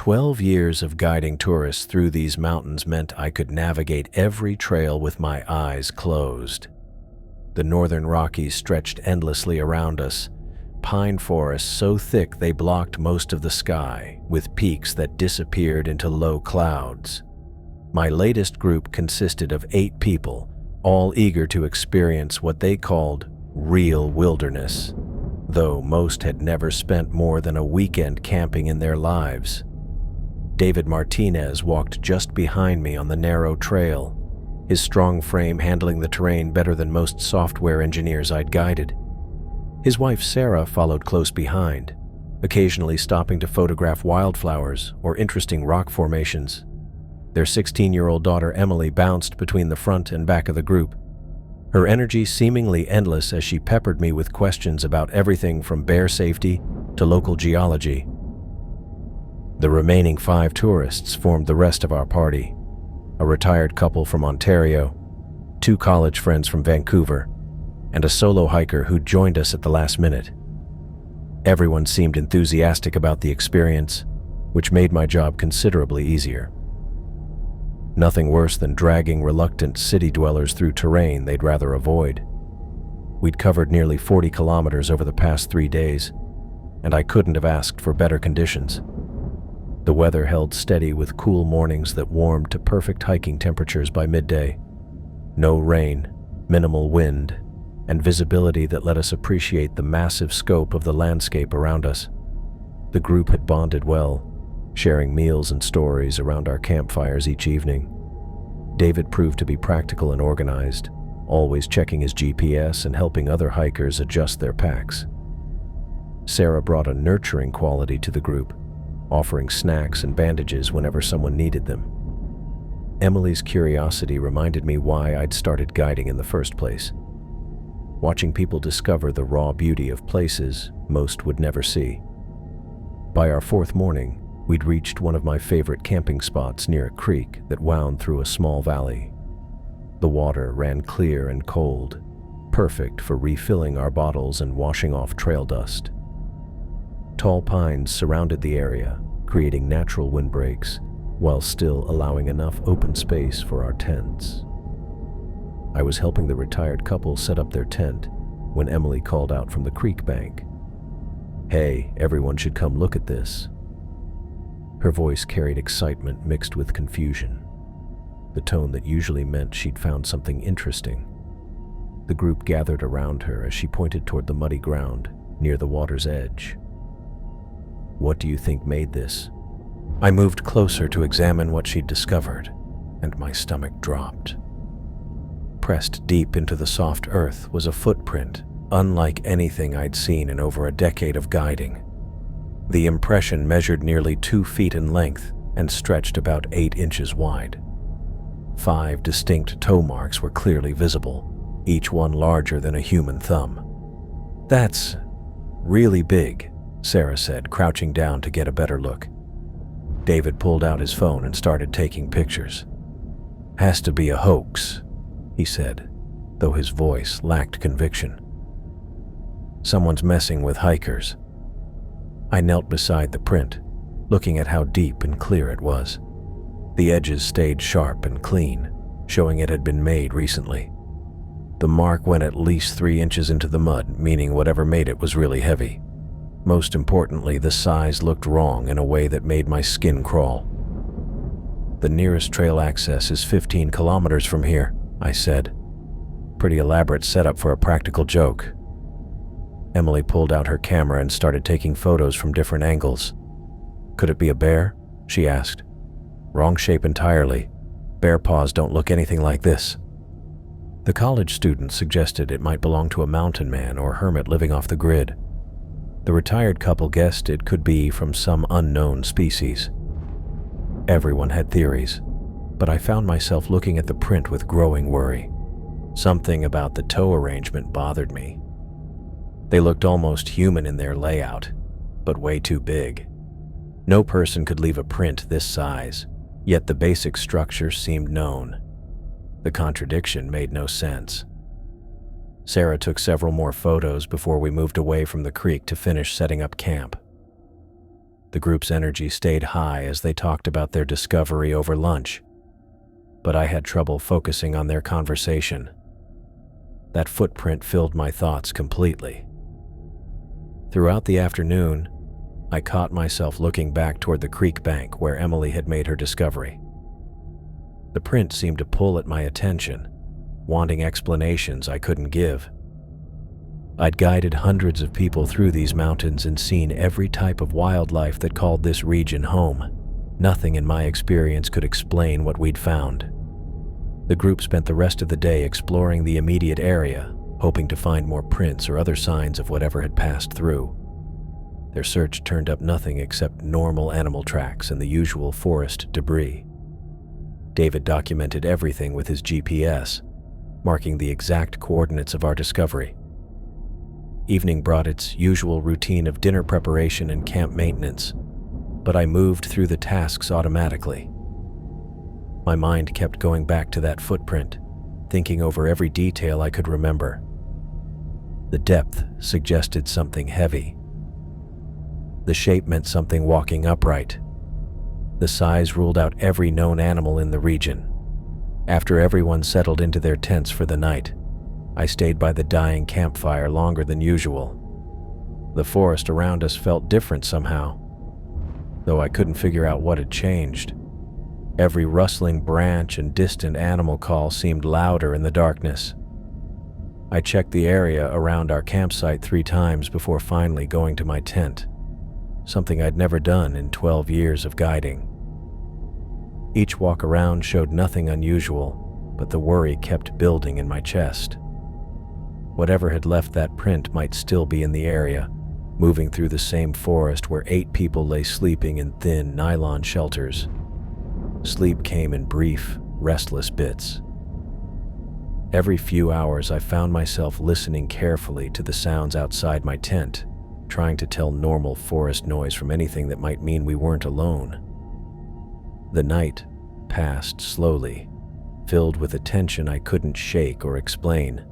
12 years of guiding tourists through these mountains meant I could navigate every trail with my eyes closed. The northern Rockies stretched endlessly around us, pine forests so thick they blocked most of the sky, with peaks that disappeared into low clouds. My latest group consisted of 8 people, all eager to experience what they called real wilderness, though most had never spent more than a weekend camping in their lives. David Martinez walked just behind me on the narrow trail, his strong frame handling the terrain better than most software engineers I'd guided. His wife Sarah followed close behind, occasionally stopping to photograph wildflowers or interesting rock formations. Their 16-year-old daughter Emily bounced between the front and back of the group, her energy seemingly endless as she peppered me with questions about everything from bear safety to local geology. The remaining 5 tourists formed the rest of our party: a retired couple from Ontario, 2 college friends from Vancouver, and a solo hiker who joined us at the last minute. Everyone seemed enthusiastic about the experience, which made my job considerably easier. Nothing worse than dragging reluctant city dwellers through terrain they'd rather avoid. We'd covered nearly 40 kilometers over the past 3 days, and I couldn't have asked for better conditions. The weather held steady with cool mornings that warmed to perfect hiking temperatures by midday. No rain, minimal wind, and visibility that let us appreciate the massive scope of the landscape around us. The group had bonded well, sharing meals and stories around our campfires each evening. David proved to be practical and organized, always checking his GPS and helping other hikers adjust their packs. Sarah brought a nurturing quality to the group, offering snacks and bandages whenever someone needed them. Emily's curiosity reminded me why I'd started guiding in the first place. Watching people discover the raw beauty of places most would never see. By our 4th morning, we'd reached one of my favorite camping spots near a creek that wound through a small valley. The water ran clear and cold, perfect for refilling our bottles and washing off trail dust. Tall pines surrounded the area, creating natural windbreaks, while still allowing enough open space for our tents. I was helping the retired couple set up their tent when Emily called out from the creek bank, "Hey, everyone should come look at this." Her voice carried excitement mixed with confusion, the tone that usually meant she'd found something interesting. The group gathered around her as she pointed toward the muddy ground near the water's edge. "What do you think made this?" I moved closer to examine what she'd discovered, and my stomach dropped. Pressed deep into the soft earth was a footprint unlike anything I'd seen in over a decade of guiding. The impression measured nearly 2 feet in length and stretched about 8 inches wide. 5 distinct toe marks were clearly visible, each one larger than a human thumb. "That's really big," Sarah said, crouching down to get a better look. David pulled out his phone and started taking pictures. "Has to be a hoax," he said, though his voice lacked conviction. "Someone's messing with hikers." I knelt beside the print, looking at how deep and clear it was. The edges stayed sharp and clean, showing it had been made recently. The mark went at least 3 inches into the mud, meaning whatever made it was really heavy. Most importantly, the size looked wrong in a way that made my skin crawl. "The nearest trail access is 15 kilometers from here," I said. "Pretty elaborate setup for a practical joke." Emily pulled out her camera and started taking photos from different angles. "Could it be a bear?" she asked. "Wrong shape entirely. Bear paws don't look anything like this." The college student suggested it might belong to a mountain man or hermit living off the grid. The retired couple guessed it could be from some unknown species. Everyone had theories, but I found myself looking at the print with growing worry. Something about the toe arrangement bothered me. They looked almost human in their layout, but way too big. No person could leave a print this size, yet the basic structure seemed known. The contradiction made no sense. Sarah took several more photos before we moved away from the creek to finish setting up camp. The group's energy stayed high as they talked about their discovery over lunch, but I had trouble focusing on their conversation. That footprint filled my thoughts completely. Throughout the afternoon, I caught myself looking back toward the creek bank where Emily had made her discovery. The print seemed to pull at my attention, wanting explanations I couldn't give. I'd guided hundreds of people through these mountains and seen every type of wildlife that called this region home. Nothing in my experience could explain what we'd found. The group spent the rest of the day exploring the immediate area, hoping to find more prints or other signs of whatever had passed through. Their search turned up nothing except normal animal tracks and the usual forest debris. David documented everything with his GPS, marking the exact coordinates of our discovery. Evening brought its usual routine of dinner preparation and camp maintenance, but I moved through the tasks automatically. My mind kept going back to that footprint, thinking over every detail I could remember. The depth suggested something heavy. The shape meant something walking upright. The size ruled out every known animal in the region. After everyone settled into their tents for the night, I stayed by the dying campfire longer than usual. The forest around us felt different somehow, though I couldn't figure out what had changed. Every rustling branch and distant animal call seemed louder in the darkness. I checked the area around our campsite 3 times before finally going to my tent, something I'd never done in 12 years of guiding. Each walk around showed nothing unusual, but the worry kept building in my chest. Whatever had left that print might still be in the area, moving through the same forest where 8 people lay sleeping in thin nylon shelters. Sleep came in brief, restless bits. Every few hours I found myself listening carefully to the sounds outside my tent, trying to tell normal forest noise from anything that might mean we weren't alone. The night passed slowly, filled with a tension I couldn't shake or explain.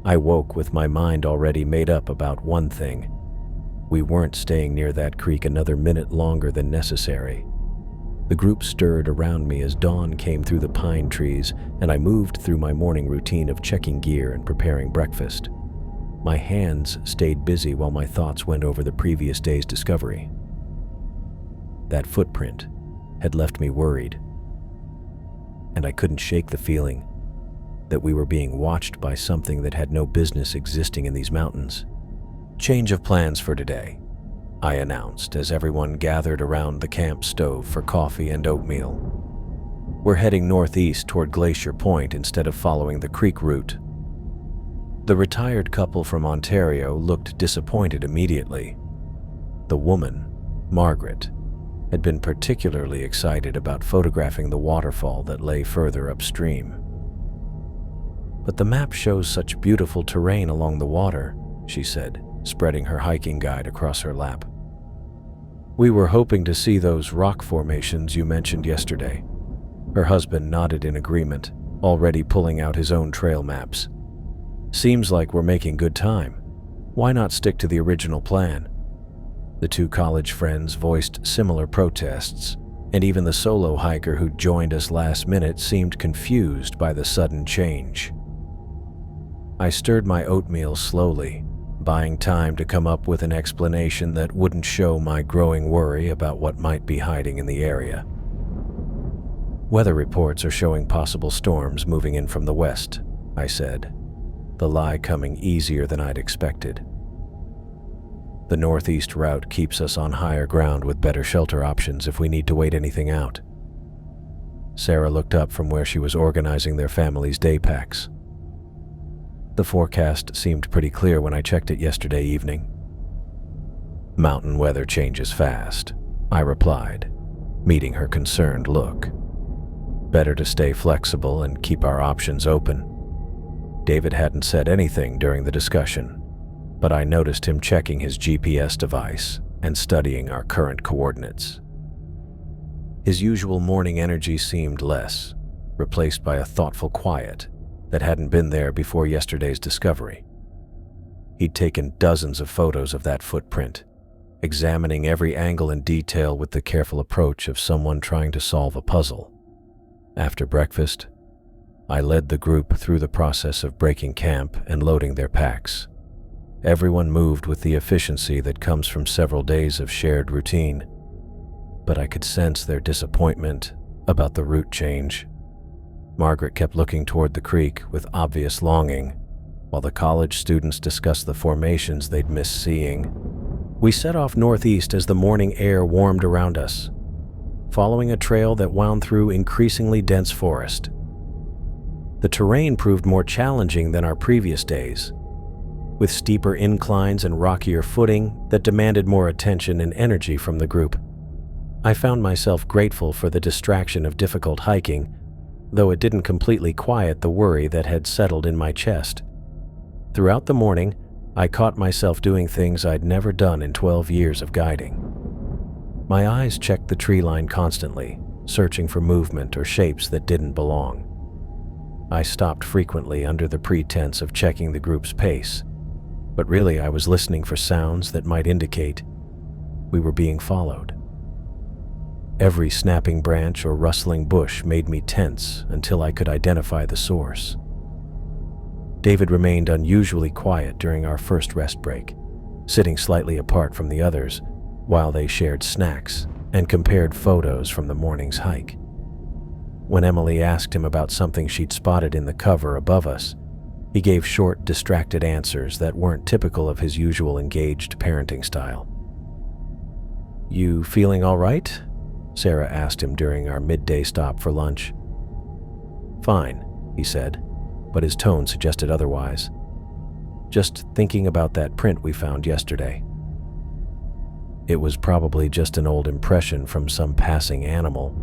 I woke with my mind already made up about one thing. We weren't staying near that creek another minute longer than necessary. The group stirred around me as dawn came through the pine trees, and I moved through my morning routine of checking gear and preparing breakfast. My hands stayed busy while my thoughts went over the previous day's discovery. That footprint had left me worried, and I couldn't shake the feeling that we were being watched by something that had no business existing in these mountains. "Change of plans for today," I announced as everyone gathered around the camp stove for coffee and oatmeal. "We're heading northeast toward Glacier Point instead of following the creek route." The retired couple from Ontario looked disappointed immediately. The woman, Margaret, had been particularly excited about photographing the waterfall that lay further upstream. "But the map shows such beautiful terrain along the water," she said, spreading her hiking guide across her lap. "We were hoping to see those rock formations you mentioned yesterday." Her husband nodded in agreement, already pulling out his own trail maps. "Seems like we're making good time. Why not stick to the original plan?" The 2 college friends voiced similar protests, and even the solo hiker who joined us last minute seemed confused by the sudden change. I stirred my oatmeal slowly, buying time to come up with an explanation that wouldn't show my growing worry about what might be hiding in the area. "Weather reports are showing possible storms moving in from the west," I said, the lie coming easier than I'd expected. "The northeast route keeps us on higher ground with better shelter options if we need to wait anything out." Sarah looked up from where she was organizing their family's day packs. "The forecast seemed pretty clear when I checked it yesterday evening." "Mountain weather changes fast," I replied, meeting her concerned look. "Better to stay flexible and keep our options open." David hadn't said anything during the discussion, but I noticed him checking his GPS device and studying our current coordinates. His usual morning energy seemed less, replaced by a thoughtful quiet that hadn't been there before yesterday's discovery. He'd taken dozens of photos of that footprint, examining every angle and detail with the careful approach of someone trying to solve a puzzle. After breakfast, I led the group through the process of breaking camp and loading their packs. Everyone moved with the efficiency that comes from several days of shared routine, but I could sense their disappointment about the route change. Margaret kept looking toward the creek with obvious longing, while the college students discussed the formations they'd missed seeing. We set off northeast as the morning air warmed around us, following a trail that wound through increasingly dense forest. The terrain proved more challenging than our previous days, with steeper inclines and rockier footing that demanded more attention and energy from the group. I found myself grateful for the distraction of difficult hiking, though it didn't completely quiet the worry that had settled in my chest. Throughout the morning, I caught myself doing things I'd never done in 12 years of guiding. My eyes checked the tree line constantly, searching for movement or shapes that didn't belong. I stopped frequently under the pretense of checking the group's pace, but really I was listening for sounds that might indicate we were being followed. Every snapping branch or rustling bush made me tense until I could identify the source. David remained unusually quiet during our first rest break, sitting slightly apart from the others while they shared snacks and compared photos from the morning's hike. When Emily asked him about something she'd spotted in the cover above us, he gave short, distracted answers that weren't typical of his usual engaged parenting style. "You feeling all right?" Sarah asked him during our midday stop for lunch. "Fine," he said, but his tone suggested otherwise. "Just thinking about that print we found yesterday." "It was probably just an old impression from some passing animal,"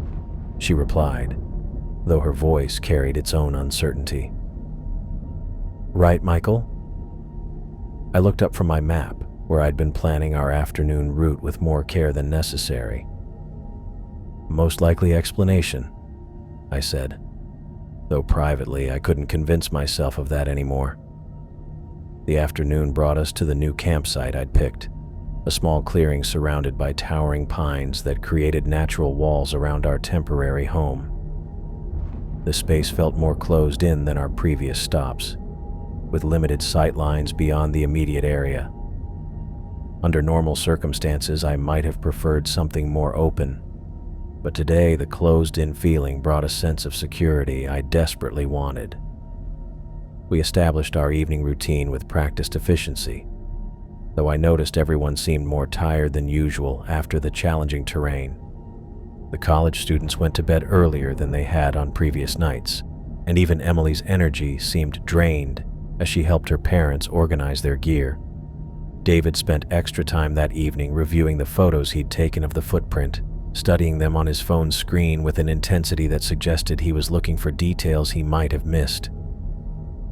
she replied, though her voice carried its own uncertainty. "Right, Michael?" I looked up from my map, where I'd been planning our afternoon route with more care than necessary. "Most likely explanation," I said, though privately I couldn't convince myself of that anymore. The afternoon brought us to the new campsite I'd picked, a small clearing surrounded by towering pines that created natural walls around our temporary home. The space felt more closed in than our previous stops, with limited sight lines beyond the immediate area. Under normal circumstances, I might have preferred something more open, but today the closed-in feeling brought a sense of security I desperately wanted. We established our evening routine with practiced efficiency, though I noticed everyone seemed more tired than usual after the challenging terrain. The college students went to bed earlier than they had on previous nights, and even Emily's energy seemed drained as she helped her parents organize their gear. David spent extra time that evening reviewing the photos he'd taken of the footprint, studying them on his phone's screen with an intensity that suggested he was looking for details he might have missed.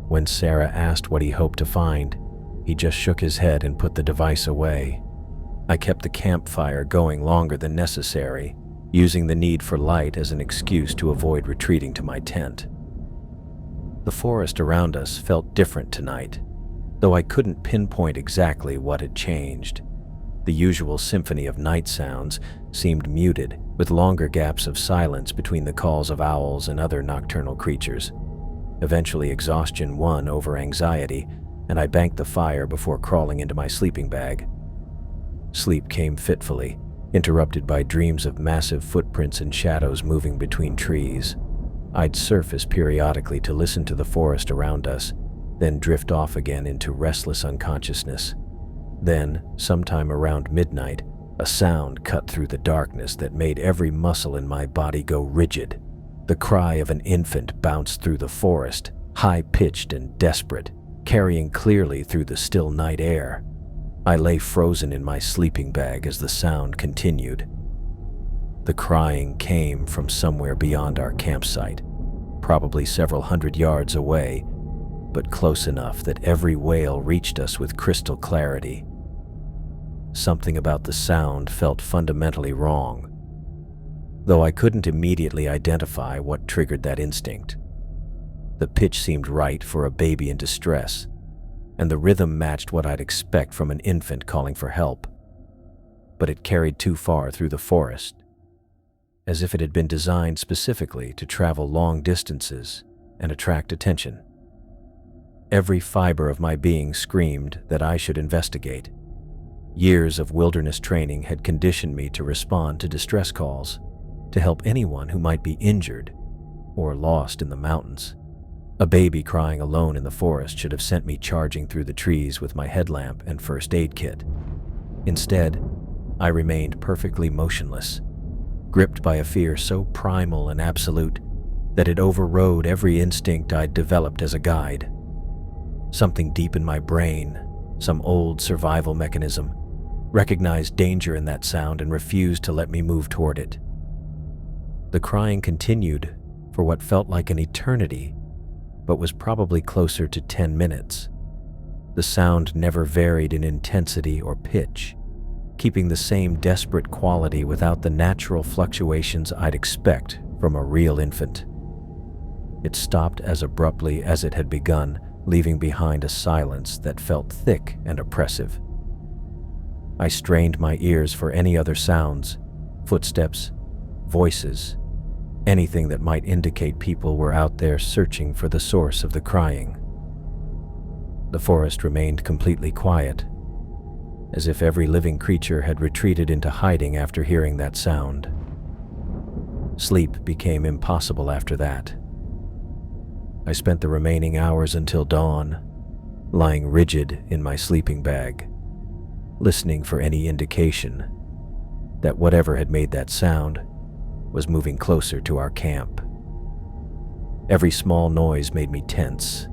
When Sarah asked what he hoped to find, he just shook his head and put the device away. I kept the campfire going longer than necessary, using the need for light as an excuse to avoid retreating to my tent. The forest around us felt different tonight, though I couldn't pinpoint exactly what had changed. The usual symphony of night sounds seemed muted, with longer gaps of silence between the calls of owls and other nocturnal creatures. Eventually, exhaustion won over anxiety, and I banked the fire before crawling into my sleeping bag. Sleep came fitfully, interrupted by dreams of massive footprints and shadows moving between trees. I'd surface periodically to listen to the forest around us, then drift off again into restless unconsciousness. Then, sometime around midnight, a sound cut through the darkness that made every muscle in my body go rigid. The cry of an infant bounced through the forest, high-pitched and desperate, carrying clearly through the still night air. I lay frozen in my sleeping bag as the sound continued. The crying came from somewhere beyond our campsite, probably several hundred yards away, but close enough that every wail reached us with crystal clarity. Something about the sound felt fundamentally wrong, though I couldn't immediately identify what triggered that instinct. The pitch seemed right for a baby in distress, and the rhythm matched what I'd expect from an infant calling for help. but it carried too far through the forest, as if it had been designed specifically to travel long distances and attract attention. Every fiber of my being screamed that I should investigate. Years of wilderness training had conditioned me to respond to distress calls, to help anyone who might be injured or lost in the mountains. A baby crying alone in the forest should have sent me charging through the trees with my headlamp and first aid kit. Instead, I remained perfectly motionless, gripped by a fear so primal and absolute that it overrode every instinct I'd developed as a guide. Something deep in my brain, some old survival mechanism, recognized danger in that sound and refused to let me move toward it. The crying continued for what felt like an eternity, but was probably closer to 10 minutes. The sound never varied in intensity or pitch, keeping the same desperate quality without the natural fluctuations I'd expect from a real infant. It stopped as abruptly as it had begun, leaving behind a silence that felt thick and oppressive. I strained my ears for any other sounds, footsteps, voices, anything that might indicate people were out there searching for the source of the crying. The forest remained completely quiet, as if every living creature had retreated into hiding after hearing that sound. Sleep became impossible after that. I spent the remaining hours until dawn, lying rigid in my sleeping bag, listening for any indication that whatever had made that sound was moving closer to our camp. Every small noise made me tense,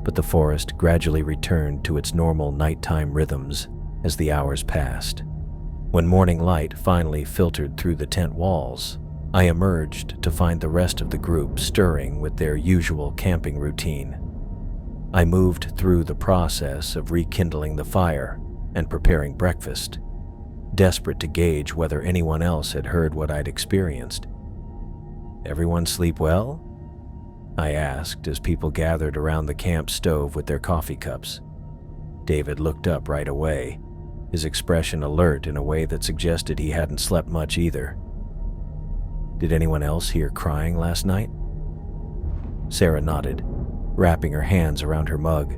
but the forest gradually returned to its normal nighttime rhythms as the hours passed. When morning light finally filtered through the tent walls, I emerged to find the rest of the group stirring with their usual camping routine. I moved through the process of rekindling the fire and preparing breakfast, desperate to gauge whether anyone else had heard what I'd experienced. "Everyone sleep well?" I asked as people gathered around the camp stove with their coffee cups. David looked up right away, his expression alert in a way that suggested he hadn't slept much either. "Did anyone else hear crying last night?" Sarah nodded, wrapping her hands around her mug.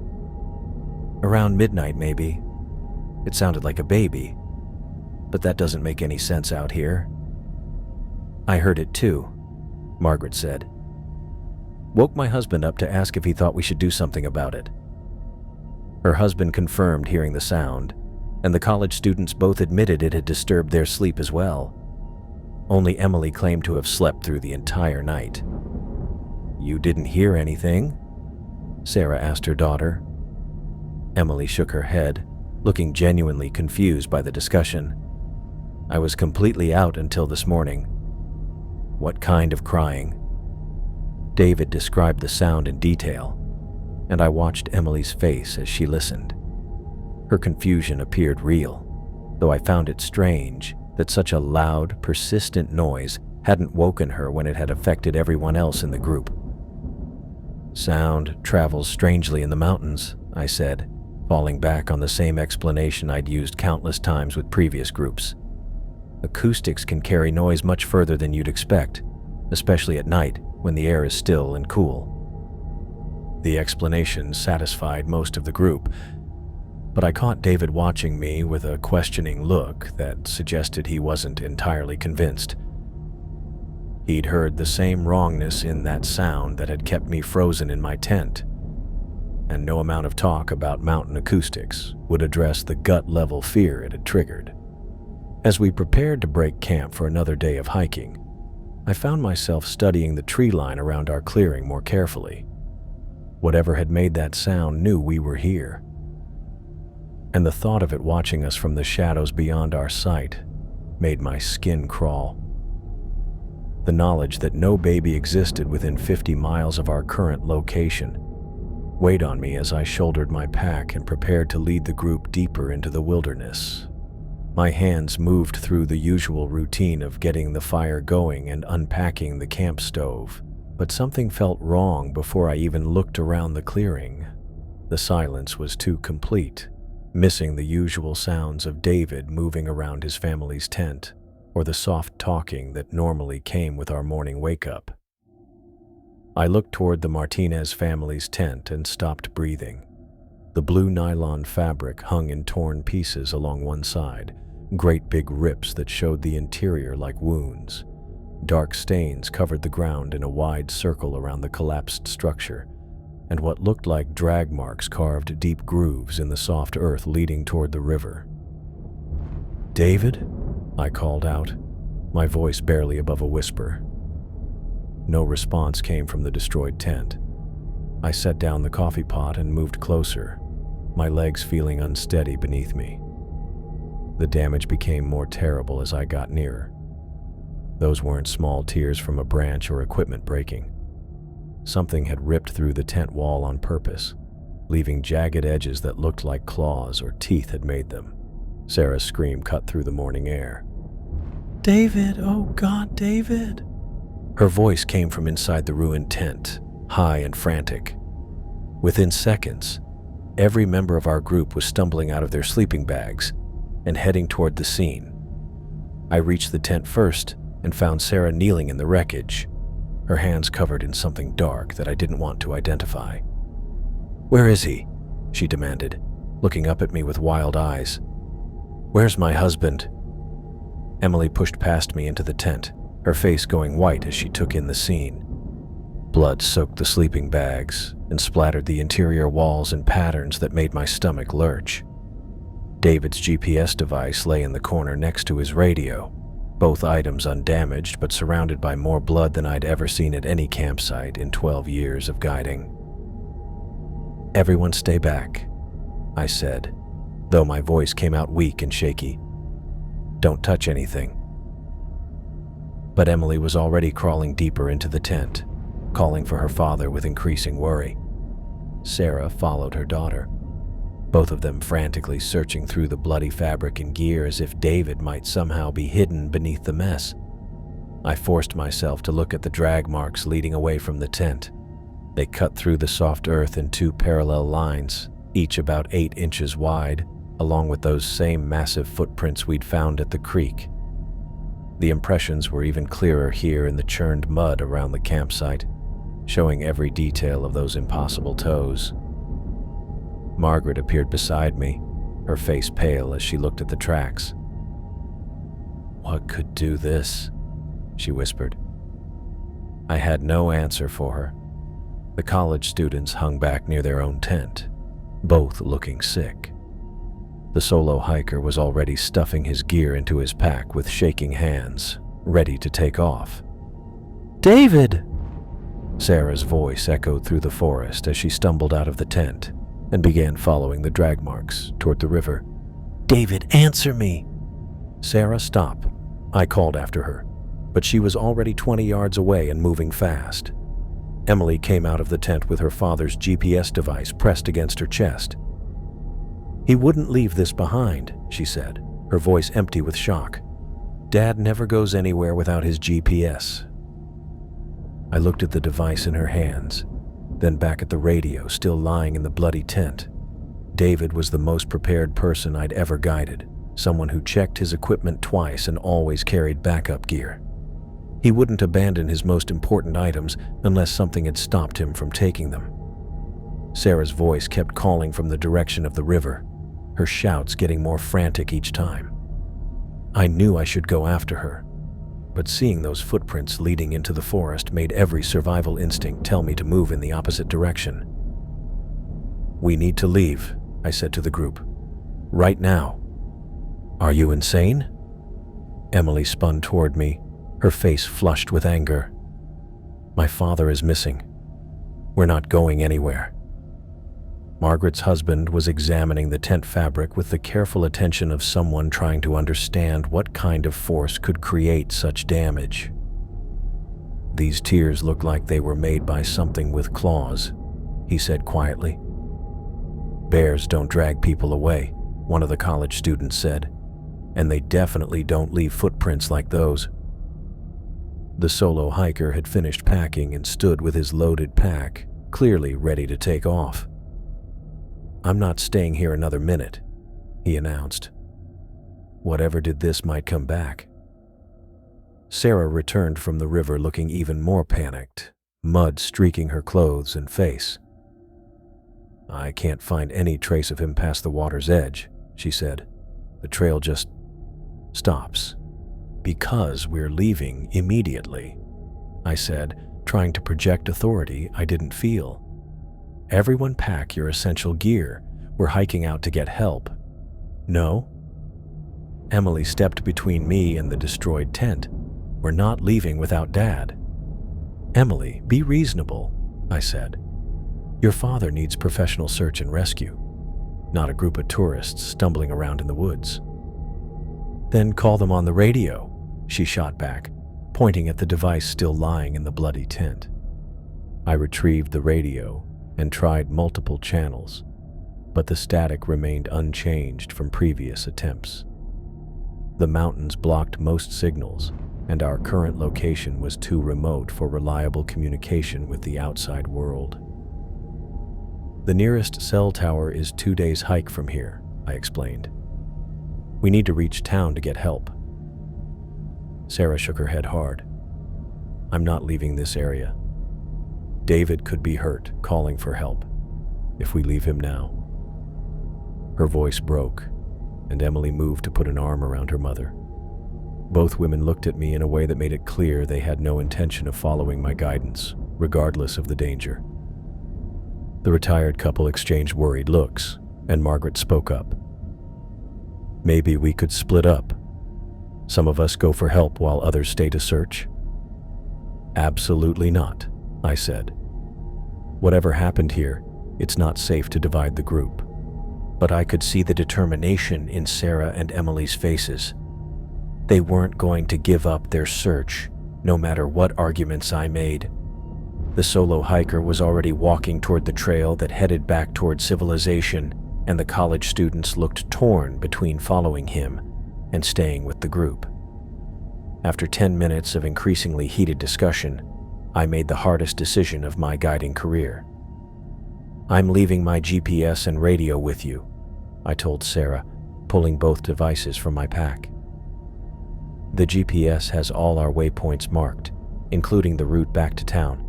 "Around midnight, maybe. It sounded like a baby, but that doesn't make any sense out here." "I heard it too," Margaret said. "Woke my husband up to ask if he thought we should do something about it." Her husband confirmed hearing the sound, and the college students both admitted it had disturbed their sleep as well. Only Emily claimed to have slept through the entire night. "You didn't hear anything?" Sarah asked her daughter. Emily shook her head, looking genuinely confused by the discussion. "I was completely out until this morning." "What kind of crying?" David described the sound in detail, and I watched Emily's face as she listened. Her confusion appeared real, though I found it strange that such a loud, persistent noise hadn't woken her when it had affected everyone else in the group. "Sound travels strangely in the mountains," I said, falling back on the same explanation I'd used countless times with previous groups. "Acoustics can carry noise much further than you'd expect, especially at night when the air is still and cool." The explanation satisfied most of the group, but I caught David watching me with a questioning look that suggested he wasn't entirely convinced. He'd heard the same wrongness in that sound that had kept me frozen in my tent, and no amount of talk about mountain acoustics would address the gut-level fear it had triggered. As we prepared to break camp for another day of hiking, I found myself studying the tree line around our clearing more carefully. Whatever had made that sound knew we were here, and the thought of it watching us from the shadows beyond our sight made my skin crawl. The knowledge that no baby existed within 50 miles of our current location weighed on me as I shouldered my pack and prepared to lead the group deeper into the wilderness. My hands moved through the usual routine of getting the fire going and unpacking the camp stove, but something felt wrong before I even looked around the clearing. The silence was too complete. missing the usual sounds of David moving around his family's tent or the soft talking that normally came with our morning wake-up. I looked toward the Martinez family's tent and stopped breathing. The blue nylon fabric hung in torn pieces along one side, great big rips that showed the interior like wounds. Dark stains covered the ground in a wide circle around the collapsed structure, and what looked like drag marks carved deep grooves in the soft earth leading toward the river. "David?" I called out, my voice barely above a whisper. No response came from the destroyed tent. I set down the coffee pot and moved closer, my legs feeling unsteady beneath me. The damage became more terrible as I got nearer. Those weren't small tears from a branch or equipment breaking. Something had ripped through the tent wall on purpose, leaving jagged edges that looked like claws or teeth had made them. Sarah's scream cut through the morning air. "David, oh God, David!" Her voice came from inside the ruined tent, high and frantic. Within seconds, every member of our group was stumbling out of their sleeping bags and heading toward the scene. I reached the tent first and found Sarah kneeling in the wreckage, her hands covered in something dark that I didn't want to identify. "Where is he?" she demanded, looking up at me with wild eyes. "Where's my husband?" Emily pushed past me into the tent, her face going white as she took in the scene. Blood soaked the sleeping bags and splattered the interior walls in patterns that made my stomach lurch. David's GPS device lay in the corner next to his radio, both items undamaged but surrounded by more blood than I'd ever seen at any campsite in 12 years of guiding. "Everyone stay back," I said, though my voice came out weak and shaky. "Don't touch anything." But Emily was already crawling deeper into the tent, calling for her father with increasing worry. Sarah followed her daughter, both of them frantically searching through the bloody fabric and gear as if David might somehow be hidden beneath the mess. I forced myself to look at the drag marks leading away from the tent. They cut through the soft earth in two parallel lines, each about 8 inches wide, along with those same massive footprints we'd found at the creek. The impressions were even clearer here in the churned mud around the campsite, showing every detail of those impossible toes. Margaret appeared beside me, her face pale as she looked at the tracks. "What could do this?" she whispered. I had no answer for her. The college students hung back near their own tent, both looking sick. The solo hiker was already stuffing his gear into his pack with shaking hands, ready to take off. "David!" Sarah's voice echoed through the forest as she stumbled out of the tent and began following the drag marks toward the river. "David, answer me!" "Sarah, stop," I called after her, but she was already 20 yards away and moving fast. Emily came out of the tent with her father's GPS device pressed against her chest. "He wouldn't leave this behind," she said, her voice empty with shock. "Dad never goes anywhere without his GPS." I looked at the device in her hands, then back at the radio still lying in the bloody tent. David was the most prepared person I'd ever guided, someone who checked his equipment twice and always carried backup gear. He wouldn't abandon his most important items unless something had stopped him from taking them. Sarah's voice kept calling from the direction of the river, her shouts getting more frantic each time. I knew I should go after her, but seeing those footprints leading into the forest made every survival instinct tell me to move in the opposite direction. "We need to leave," I said to the group. "Right now." "Are you insane?" Emily spun toward me, her face flushed with anger. "My father is missing. We're not going anywhere." Margaret's husband was examining the tent fabric with the careful attention of someone trying to understand what kind of force could create such damage. "These tears look like they were made by something with claws," he said quietly. "Bears don't drag people away," one of the college students said, "and they definitely don't leave footprints like those." The solo hiker had finished packing and stood with his loaded pack, clearly ready to take off. "I'm not staying here another minute," he announced. Whatever did this might come back. Sarah returned from the river looking even more panicked, mud streaking her clothes and face. I can't find any trace of him past the water's edge, she said. The trail just stops. Because we're leaving immediately, I said, trying to project authority I didn't feel. Everyone pack your essential gear. We're hiking out to get help. No? Emily stepped between me and the destroyed tent. We're not leaving without Dad. Emily, be reasonable, I said. Your father needs professional search and rescue, not a group of tourists stumbling around in the woods. Then call them on the radio, she shot back, pointing at the device still lying in the bloody tent. I retrieved the radio and tried multiple channels, but the static remained unchanged from previous attempts. The mountains blocked most signals, and our current location was too remote for reliable communication with the outside world. The nearest cell tower is 2 days' hike from here, I explained. We need to reach town to get help. Sarah shook her head hard. I'm not leaving this area. David could be hurt, calling for help, if we leave him now. Her voice broke, and Emily moved to put an arm around her mother. Both women looked at me in a way that made it clear they had no intention of following my guidance, regardless of the danger. The retired couple exchanged worried looks, and Margaret spoke up. Maybe we could split up. Some of us go for help while others stay to search. Absolutely not, I said. Whatever happened here, it's not safe to divide the group. But I could see the determination in Sarah and Emily's faces. They weren't going to give up their search, no matter what arguments I made. The solo hiker was already walking toward the trail that headed back toward civilization, and the college students looked torn between following him and staying with the group. After 10 minutes of increasingly heated discussion, I made the hardest decision of my guiding career. I'm leaving my GPS and radio with you, I told Sarah, pulling both devices from my pack. The GPS has all our waypoints marked, including the route back to town.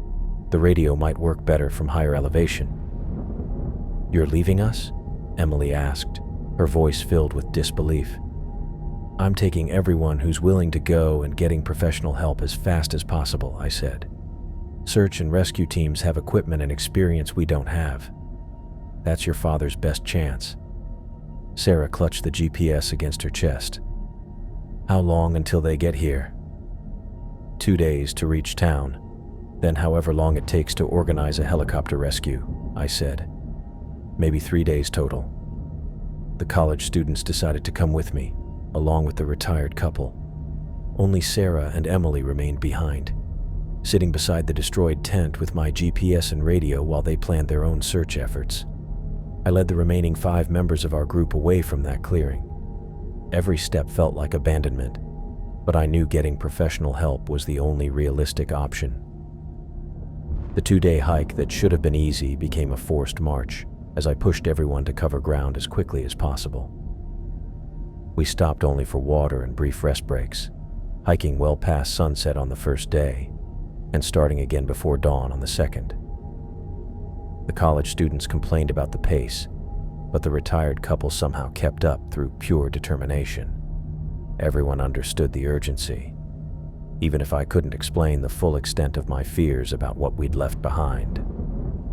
The radio might work better from higher elevation. You're leaving us? Emily asked, her voice filled with disbelief. I'm taking everyone who's willing to go and getting professional help as fast as possible, I said. Search and rescue teams have equipment and experience we don't have. That's your father's best chance. Sarah clutched the GPS against her chest. How long until they get here? 2 days to reach town, then however long it takes to organize a helicopter rescue, I said. Maybe 3 days total. The college students decided to come with me, along with the retired couple. Only Sarah and Emily remained behind, sitting beside the destroyed tent with my GPS and radio while they planned their own search efforts. I led the remaining 5 members of our group away from that clearing. Every step felt like abandonment, but I knew getting professional help was the only realistic option. The 2-day hike that should have been easy became a forced march as I pushed everyone to cover ground as quickly as possible. We stopped only for water and brief rest breaks, hiking well past sunset on the first day and starting again before dawn on the second. The college students complained about the pace, but the retired couple somehow kept up through pure determination. Everyone understood the urgency, even if I couldn't explain the full extent of my fears about what we'd left behind.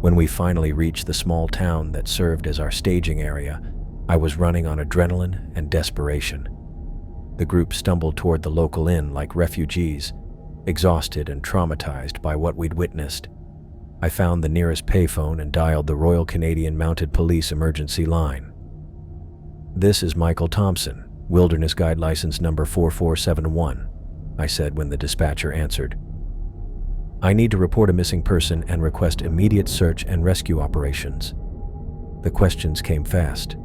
When we finally reached the small town that served as our staging area, I was running on adrenaline and desperation. The group stumbled toward the local inn like refugees, exhausted and traumatized by what we'd witnessed. I found the nearest payphone and dialed the Royal Canadian Mounted Police emergency line. This is Michael Thompson, Wilderness Guide license number 4471, I said when the dispatcher answered. I need to report a missing person and request immediate search and rescue operations. The questions came fast.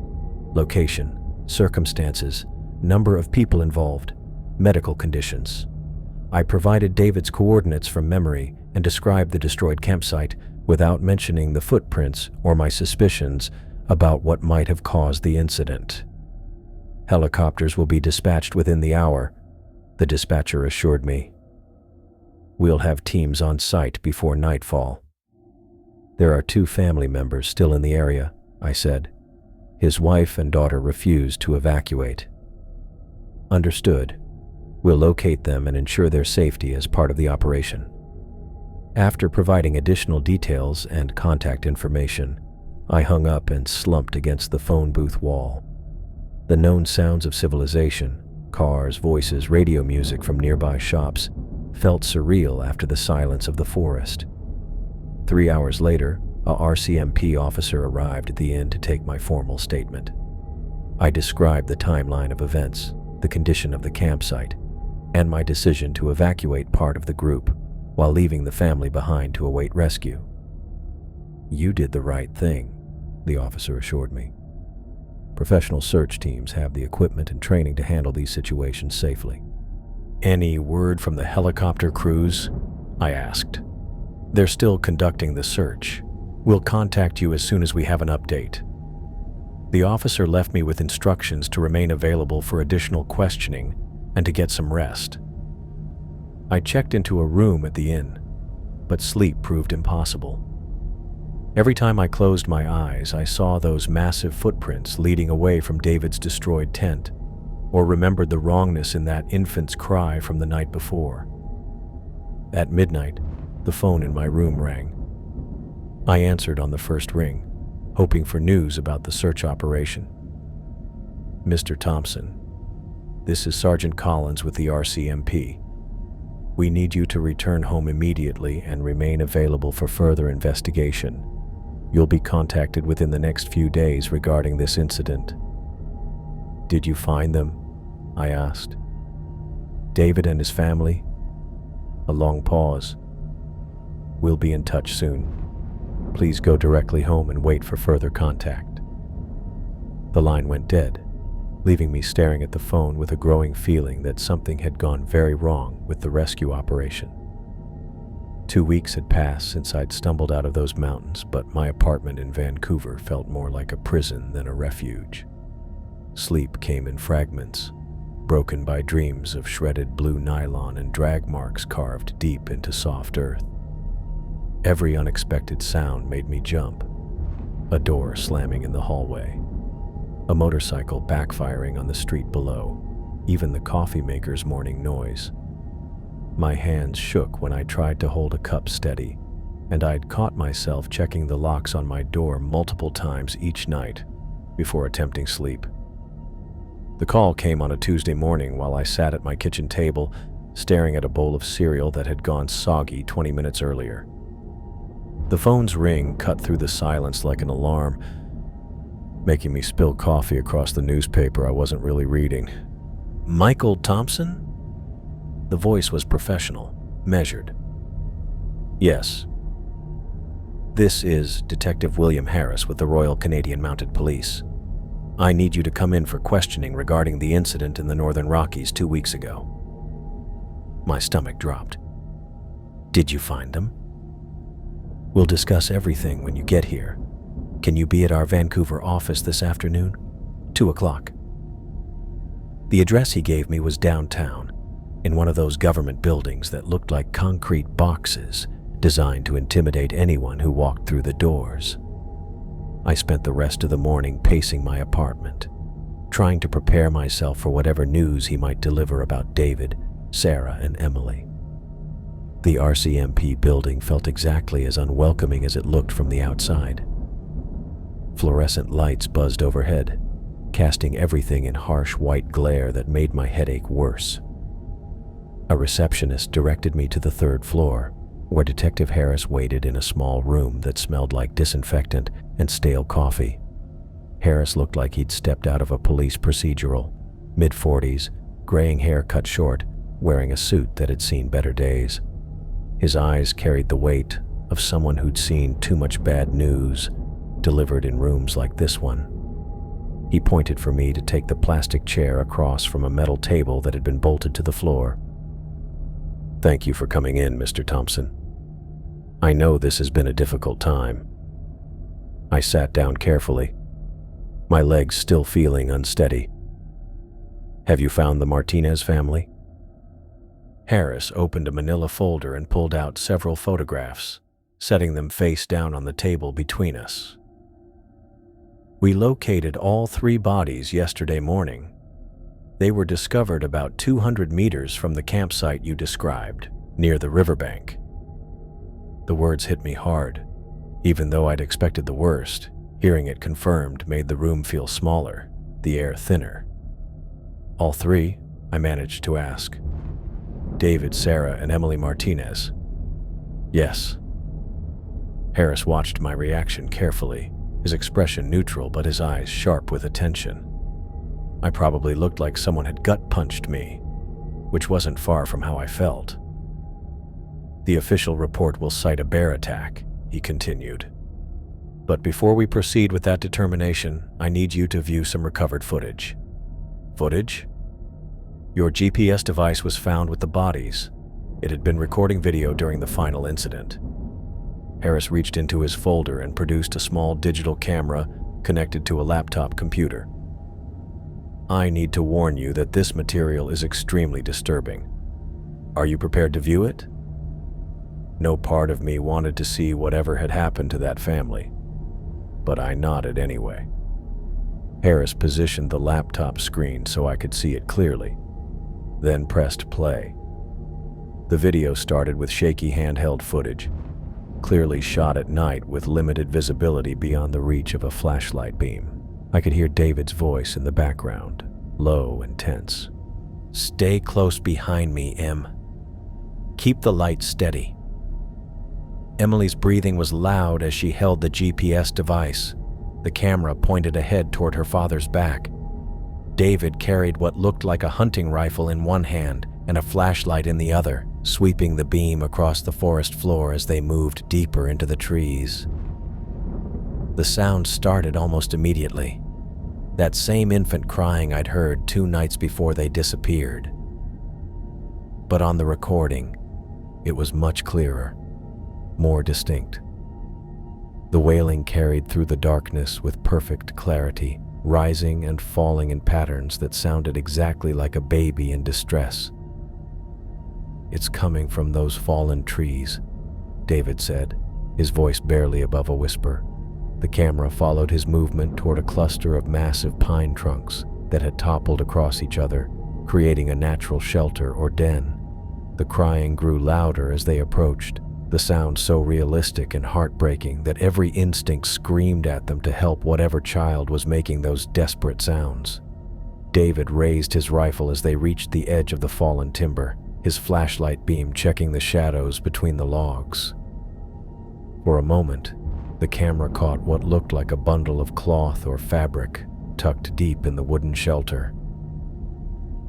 Location, circumstances, number of people involved, medical conditions. I provided David's coordinates from memory and described the destroyed campsite without mentioning the footprints or my suspicions about what might have caused the incident. Helicopters will be dispatched within the hour, the dispatcher assured me. We'll have teams on site before nightfall. There are 2 family members still in the area, I said. His wife and daughter refused to evacuate. Understood. We'll locate them and ensure their safety as part of the operation. After providing additional details and contact information, I hung up and slumped against the phone booth wall. The known sounds of civilization, cars, voices, radio music from nearby shops, felt surreal after the silence of the forest. 3 hours later, a RCMP officer arrived at the inn to take my formal statement. I described the timeline of events, the condition of the campsite, and my decision to evacuate part of the group while leaving the family behind to await rescue. You did the right thing, the officer assured me. Professional search teams have the equipment and training to handle these situations safely. Any word from the helicopter crews? I asked. They're still conducting the search. We'll contact you as soon as we have an update. The officer left me with instructions to remain available for additional questioning and to get some rest. I checked into a room at the inn, but sleep proved impossible. Every time I closed my eyes, I saw those massive footprints leading away from David's destroyed tent, or remembered the wrongness in that infant's cry from the night before. At midnight, the phone in my room rang. I answered on the first ring, hoping for news about the search operation. Mr. Thompson, this is Sergeant Collins with the RCMP. We need you to return home immediately and remain available for further investigation. You'll be contacted within the next few days regarding this incident. Did you find them? I asked. David and his family? A long pause. We'll be in touch soon. Please go directly home and wait for further contact. The line went dead, leaving me staring at the phone with a growing feeling that something had gone very wrong with the rescue operation. 2 weeks had passed since I'd stumbled out of those mountains, but my apartment in Vancouver felt more like a prison than a refuge. Sleep came in fragments, broken by dreams of shredded blue nylon and drag marks carved deep into soft earth. Every unexpected sound made me jump. A door slamming in the hallway, a motorcycle backfiring on the street below, even the coffee maker's morning noise. My hands shook when I tried to hold a cup steady, and I'd caught myself checking the locks on my door multiple times each night before attempting sleep. The call came on a Tuesday morning while I sat at my kitchen table, staring at a bowl of cereal that had gone soggy 20 minutes earlier. The phone's ring cut through the silence like an alarm, making me spill coffee across the newspaper I wasn't really reading. Michael Thompson? The voice was professional, measured. Yes. This is Detective William Harris with the Royal Canadian Mounted Police. I need you to come in for questioning regarding the incident in the Northern Rockies 2 weeks ago. My stomach dropped. Did you find them? We'll discuss everything when you get here. Can you be at our Vancouver office this afternoon? 2 o'clock. The address he gave me was downtown, in one of those government buildings that looked like concrete boxes designed to intimidate anyone who walked through the doors. I spent the rest of the morning pacing my apartment, trying to prepare myself for whatever news he might deliver about David, Sarah, and Emily. The RCMP building felt exactly as unwelcoming as it looked from the outside. Fluorescent lights buzzed overhead, casting everything in harsh white glare that made my headache worse. A receptionist directed me to the 3rd floor, where Detective Harris waited in a small room that smelled like disinfectant and stale coffee. Harris looked like he'd stepped out of a police procedural, mid-40s, graying hair cut short, wearing a suit that had seen better days. His eyes carried the weight of someone who'd seen too much bad news delivered in rooms like this one. He pointed for me to take the plastic chair across from a metal table that had been bolted to the floor. Thank you for coming in, Mr. Thompson. I know this has been a difficult time. I sat down carefully, my legs still feeling unsteady. Have you found the Martinez family? Harris opened a manila folder and pulled out several photographs, setting them face down on the table between us. We located all 3 bodies yesterday morning. They were discovered about 200 meters from the campsite you described, near the riverbank. The words hit me hard. Even though I'd expected the worst, hearing it confirmed made the room feel smaller, the air thinner. All 3? I managed to ask. David, Sarah, and Emily Martinez. Yes. Harris watched my reaction carefully, his expression neutral but his eyes sharp with attention. I probably looked like someone had gut-punched me, which wasn't far from how I felt. The official report will cite a bear attack, he continued. But before we proceed with that determination, I need you to view some recovered footage. Footage? Your GPS device was found with the bodies. It had been recording video during the final incident. Harris reached into his folder and produced a small digital camera connected to a laptop computer. I need to warn you that this material is extremely disturbing. Are you prepared to view it? No part of me wanted to see whatever had happened to that family, but I nodded anyway. Harris positioned the laptop screen so I could see it clearly, then pressed play. The video started with shaky handheld footage, clearly shot at night with limited visibility beyond the reach of a flashlight beam. I could hear David's voice in the background, low and tense. Stay close behind me, Em. Keep the light steady. Emily's breathing was loud as she held the GPS device. The camera pointed ahead toward her father's back. David carried what looked like a hunting rifle in one hand and a flashlight in the other, sweeping the beam across the forest floor as they moved deeper into the trees. The sound started almost immediately. That same infant crying I'd heard 2 nights before they disappeared. But on the recording, it was much clearer, more distinct. The wailing carried through the darkness with perfect clarity, rising and falling in patterns that sounded exactly like a baby in distress. It's coming from those fallen trees, David said, his voice barely above a whisper. The camera followed his movement toward a cluster of massive pine trunks that had toppled across each other, creating a natural shelter or den. The crying grew louder as they approached, the sound so realistic and heartbreaking that every instinct screamed at them to help whatever child was making those desperate sounds. David raised his rifle as they reached the edge of the fallen timber, his flashlight beam checking the shadows between the logs. For a moment, the camera caught what looked like a bundle of cloth or fabric tucked deep in the wooden shelter.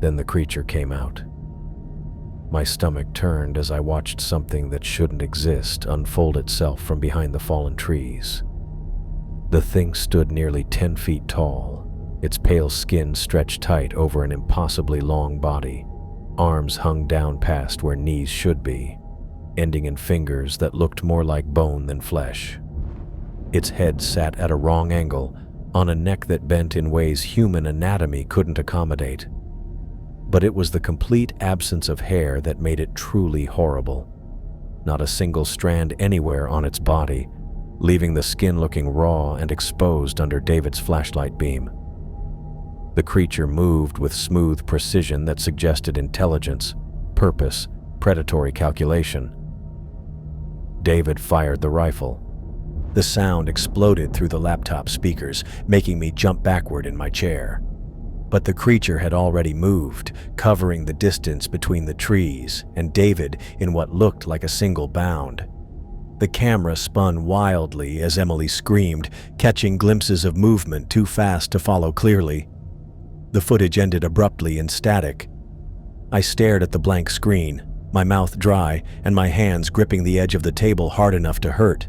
Then the creature came out. My stomach turned as I watched something that shouldn't exist unfold itself from behind the fallen trees. The thing stood nearly 10 feet tall, its pale skin stretched tight over an impossibly long body. Arms hung down past where knees should be, ending in fingers that looked more like bone than flesh. Its head sat at a wrong angle, on a neck that bent in ways human anatomy couldn't accommodate. But it was the complete absence of hair that made it truly horrible. Not a single strand anywhere on its body, leaving the skin looking raw and exposed under David's flashlight beam. The creature moved with smooth precision that suggested intelligence, purpose, predatory calculation. David fired the rifle. The sound exploded through the laptop speakers, making me jump backward in my chair. But the creature had already moved, covering the distance between the trees and David in what looked like a single bound. The camera spun wildly as Emily screamed, catching glimpses of movement too fast to follow clearly. The footage ended abruptly in static. I stared at the blank screen, my mouth dry and my hands gripping the edge of the table hard enough to hurt.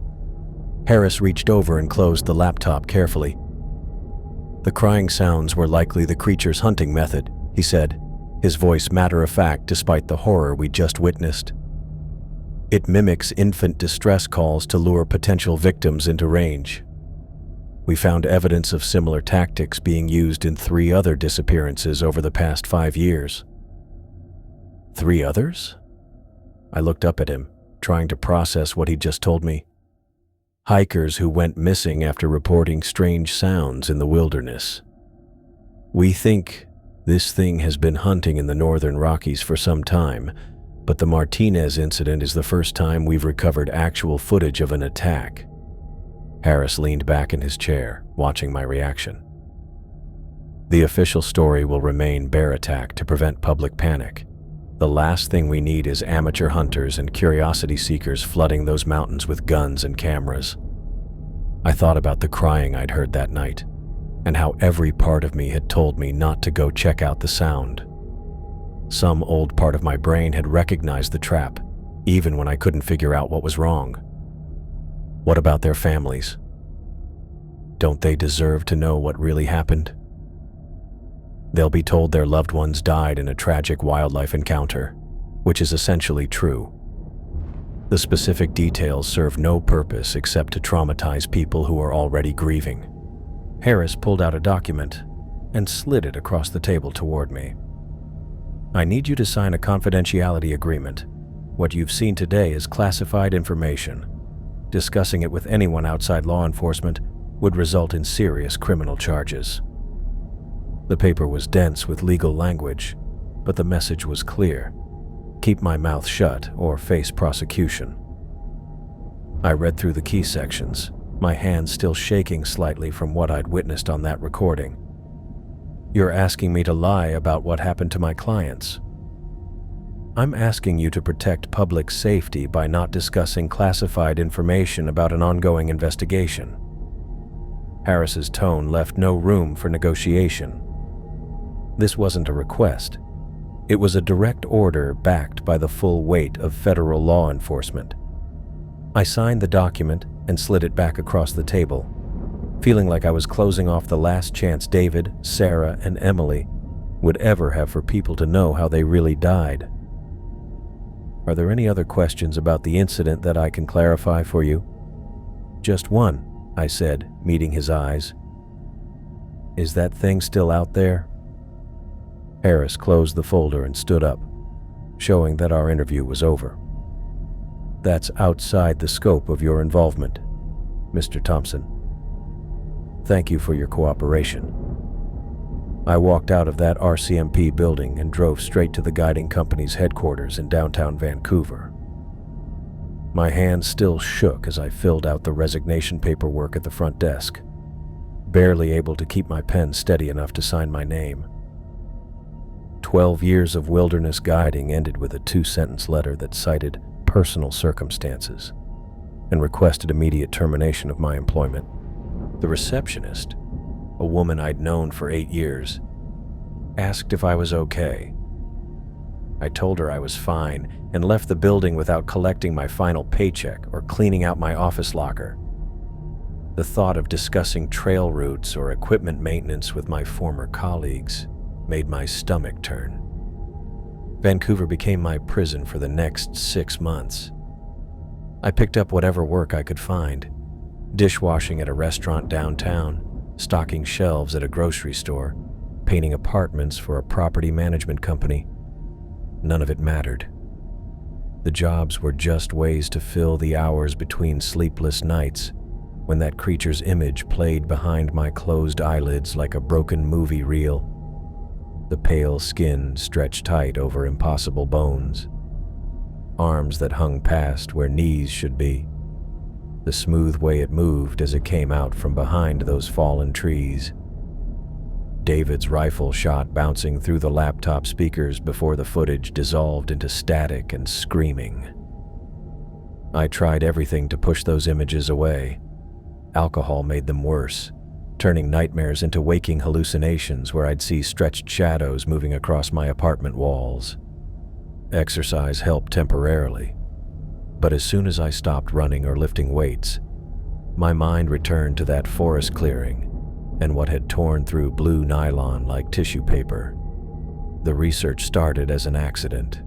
Harris reached over and closed the laptop carefully. The crying sounds were likely the creature's hunting method, he said, his voice matter-of-fact despite the horror we'd just witnessed. It mimics infant distress calls to lure potential victims into range. We found evidence of similar tactics being used in 3 other disappearances over the past 5 years. 3 others? I looked up at him, trying to process what he'd just told me. Hikers who went missing after reporting strange sounds in the wilderness. We think this thing has been hunting in the northern Rockies for some time, but the Martinez incident is the first time we've recovered actual footage of an attack. Harris leaned back in his chair, watching my reaction. The official story will remain bear attack to prevent public panic. The last thing we need is amateur hunters and curiosity seekers flooding those mountains with guns and cameras. I thought about the crying I'd heard that night, and how every part of me had told me not to go check out the sound. Some old part of my brain had recognized the trap, even when I couldn't figure out what was wrong. What about their families? Don't they deserve to know what really happened? They'll be told their loved ones died in a tragic wildlife encounter, which is essentially true. The specific details serve no purpose except to traumatize people who are already grieving. Harris pulled out a document and slid it across the table toward me. I need you to sign a confidentiality agreement. What you've seen today is classified information. Discussing it with anyone outside law enforcement would result in serious criminal charges. The paper was dense with legal language, but the message was clear. Keep my mouth shut or face prosecution. I read through the key sections, my hands still shaking slightly from what I'd witnessed on that recording. You're asking me to lie about what happened to my clients. I'm asking you to protect public safety by not discussing classified information about an ongoing investigation. Harris's tone left no room for negotiation. This wasn't a request. It was a direct order backed by the full weight of federal law enforcement. I signed the document and slid it back across the table, feeling like I was closing off the last chance David, Sarah, and Emily would ever have for people to know how they really died. Are there any other questions about the incident that I can clarify for you? Just one, I said, meeting his eyes. Is that thing still out there? Harris closed the folder and stood up, showing that our interview was over. That's outside the scope of your involvement, Mr. Thompson. Thank you for your cooperation. I walked out of that RCMP building and drove straight to the guiding company's headquarters in downtown Vancouver. My hands still shook as I filled out the resignation paperwork at the front desk, barely able to keep my pen steady enough to sign my name. 12 years of wilderness guiding ended with a 2-sentence letter that cited personal circumstances and requested immediate termination of my employment. The receptionist, a woman I'd known for 8 years, asked if I was okay. I told her I was fine and left the building without collecting my final paycheck or cleaning out my office locker. The thought of discussing trail routes or equipment maintenance with my former colleagues made my stomach turn. Vancouver became my prison for the next 6 months. I picked up whatever work I could find, dishwashing at a restaurant downtown, stocking shelves at a grocery store, painting apartments for a property management company. None of it mattered. The jobs were just ways to fill the hours between sleepless nights when that creature's image played behind my closed eyelids like a broken movie reel. The pale skin stretched tight over impossible bones, arms that hung past where knees should be, the smooth way it moved as it came out from behind those fallen trees. David's rifle shot bouncing through the laptop speakers before the footage dissolved into static and screaming. I tried everything to push those images away. Alcohol made them worse, turning nightmares into waking hallucinations where I'd see stretched shadows moving across my apartment walls. Exercise helped temporarily, but as soon as I stopped running or lifting weights, my mind returned to that forest clearing and what had torn through blue nylon like tissue paper. The research started as an accident.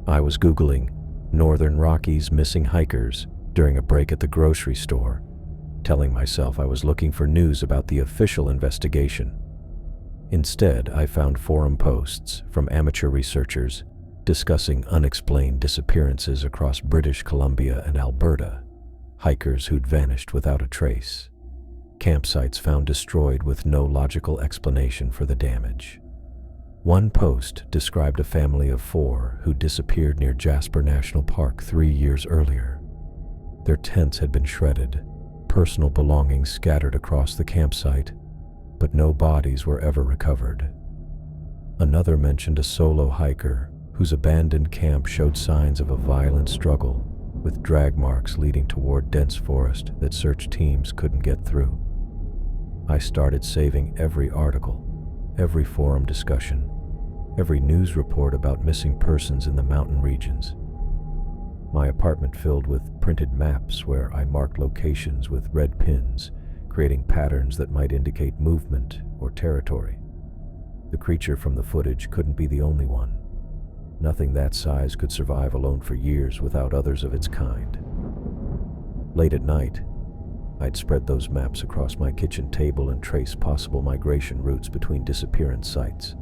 I was Googling Northern Rockies missing hikers during a break at the grocery store telling myself I was looking for news about the official investigation. Instead, I found forum posts from amateur researchers discussing unexplained disappearances across British Columbia and Alberta, hikers who'd vanished without a trace, campsites found destroyed with no logical explanation for the damage. One post described a family of 4 who disappeared near Jasper National Park 3 years earlier. Their tents had been shredded, personal belongings scattered across the campsite, but no bodies were ever recovered. Another mentioned a solo hiker whose abandoned camp showed signs of a violent struggle, with drag marks leading toward dense forest that search teams couldn't get through. I started saving every article, every forum discussion, every news report about missing persons in the mountain regions. My apartment filled with printed maps where I marked locations with red pins, creating patterns that might indicate movement or territory. The creature from the footage couldn't be the only one. Nothing that size could survive alone for years without others of its kind. Late at night, I'd spread those maps across my kitchen table and trace possible migration routes between disappearance sites.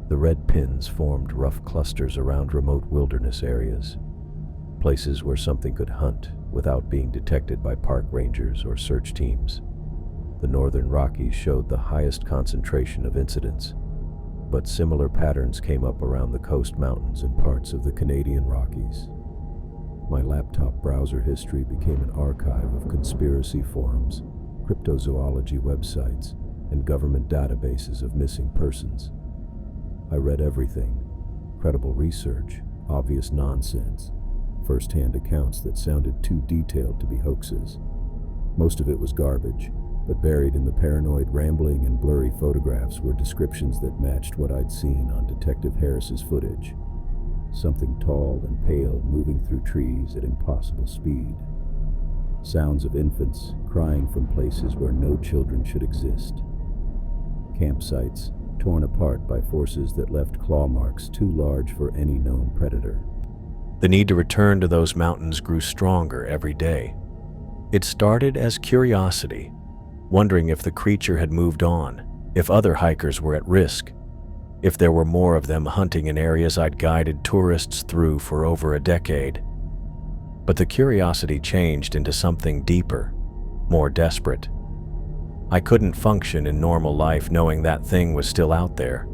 The red pins formed rough clusters around remote wilderness areas, places where something could hunt without being detected by park rangers or search teams. The northern Rockies showed the highest concentration of incidents, but similar patterns came up around the coast mountains and parts of the Canadian Rockies. My laptop browser history became an archive of conspiracy forums, cryptozoology websites, and government databases of missing persons. I read everything: credible research, obvious nonsense, first-hand accounts that sounded too detailed to be hoaxes. Most of it was garbage, but buried in the paranoid rambling and blurry photographs were descriptions that matched what I'd seen on Detective Harris's footage. Something tall and pale moving through trees at impossible speed. Sounds of infants crying from places where no children should exist. Campsites torn apart by forces that left claw marks too large for any known predator. The need to return to those mountains grew stronger every day. It started as curiosity, wondering if the creature had moved on, if other hikers were at risk, if there were more of them hunting in areas I'd guided tourists through for over a decade. But the curiosity changed into something deeper, more desperate. I couldn't function in normal life knowing that thing was still out there,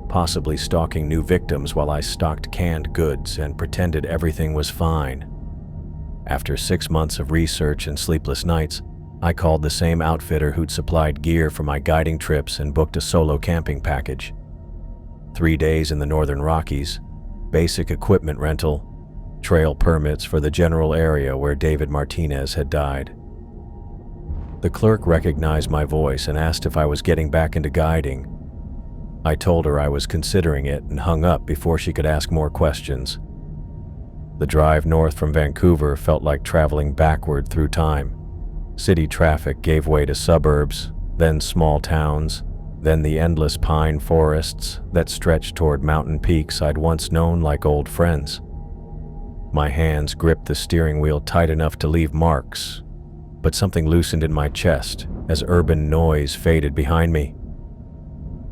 possibly stalking new victims while I stocked canned goods and pretended everything was fine. After 6 months of research and sleepless nights, I called the same outfitter who'd supplied gear for my guiding trips and booked a solo camping package. 3 days in the northern Rockies, basic equipment rental, trail permits for the general area where David Martinez had died. The clerk recognized my voice and asked if I was getting back into guiding. I told her I was considering it and hung up before she could ask more questions. The drive north from Vancouver felt like traveling backward through time. City traffic gave way to suburbs, then small towns, then the endless pine forests that stretched toward mountain peaks I'd once known like old friends. My hands gripped the steering wheel tight enough to leave marks, but something loosened in my chest as urban noise faded behind me.